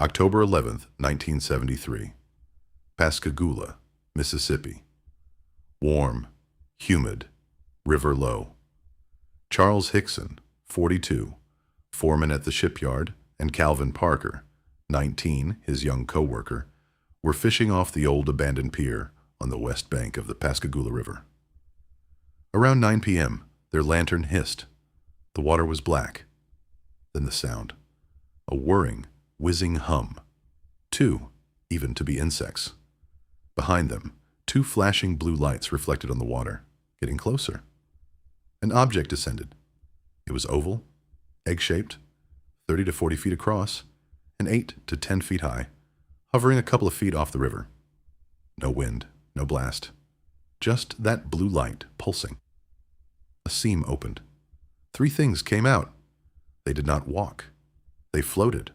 October 11th, 1973. Pascagoula, Mississippi. Warm, humid, river low. Charles Hickson, 42, foreman at the shipyard, and Calvin Parker, 19, his young co-worker, were fishing off the old abandoned pier on the west bank of the Pascagoula River. Around 9 p.m., their lantern hissed. The water was black. Then the sound. A whirring, whizzing hum. 2, even to be insects. Behind them, 2 flashing blue lights reflected on the water, getting closer. An object descended. It was oval, egg-shaped, 30 to 40 feet across, and 8 to 10 feet high, hovering a couple of feet off the river. No wind, no blast. Just that blue light pulsing. A seam opened. 3 things came out. They did not walk. They floated.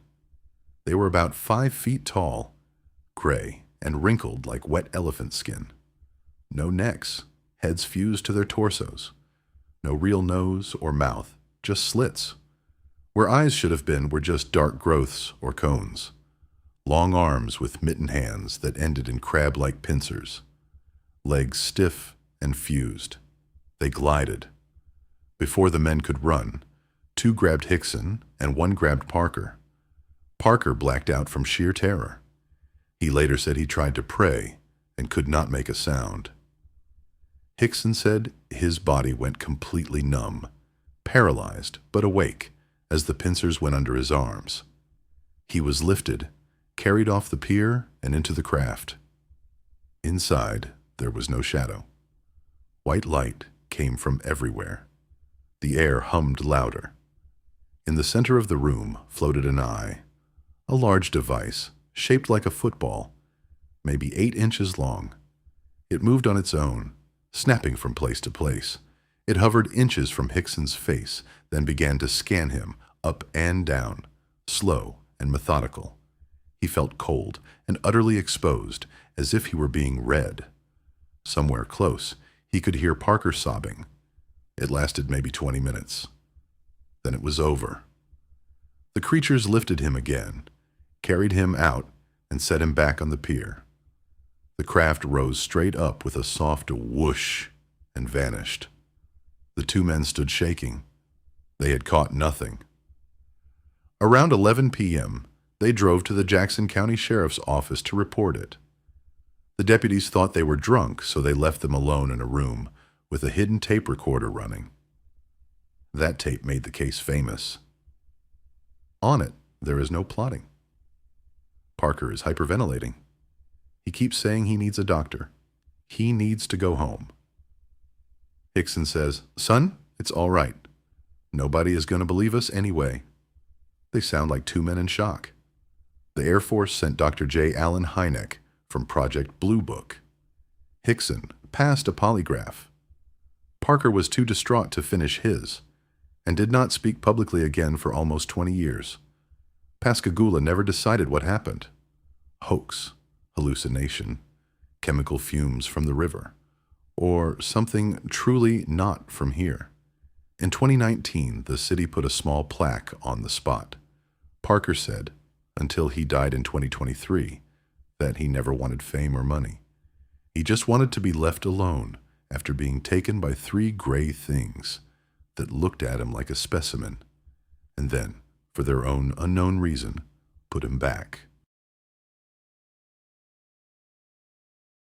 They were about 5 feet tall, gray and wrinkled like wet elephant skin. No necks, heads fused to their torsos. No real nose or mouth, just slits. Where eyes should have been were just dark growths or cones. Long arms with mitten hands that ended in crab-like pincers. Legs stiff and fused. They glided. Before the men could run, 2 grabbed Hickson and 1 grabbed Parker. Parker blacked out from sheer terror. He later said he tried to pray and could not make a sound. Hickson said his body went completely numb, paralyzed but awake as the pincers went under his arms. He was lifted, carried off the pier and into the craft. Inside, there was no shadow. White light came from everywhere. The air hummed louder. In the center of the room floated an eye, a large device shaped like a football, maybe 8 inches long. It moved on its own, snapping from place to place. It hovered inches from Hickson's face, then began to scan him up and down, slow and methodical. He felt cold and utterly exposed, as if he were being read. Somewhere close, he could hear Parker sobbing. It lasted maybe 20 minutes. Then it was over. The creatures lifted him again, carried him out, and set him back on the pier. The craft rose straight up with a soft whoosh and vanished. The 2 men stood shaking. They had caught nothing. Around 11 p.m., they drove to the Jackson County Sheriff's Office to report it. The deputies thought they were drunk, so they left them alone in a room with a hidden tape recorder running. That tape made the case famous. On it, there is no plotting. Parker is hyperventilating. He keeps saying he needs a doctor. He needs to go home. Hickson says, "Son, it's all right. Nobody is going to believe us anyway." They sound like 2 men in shock. The Air Force sent Dr. J. Allen Hynek from Project Blue Book. Hickson passed a polygraph. Parker was too distraught to finish his, and did not speak publicly again for almost 20 years. Pascagoula never decided what happened. Hoax, hallucination, chemical fumes from the river, or something truly not from here. In 2019, the city put a small plaque on the spot. Parker said, until he died in 2023, that he never wanted fame or money. He just wanted to be left alone after being taken by 3 gray things that looked at him like a specimen, and then, for their own unknown reason, put him back.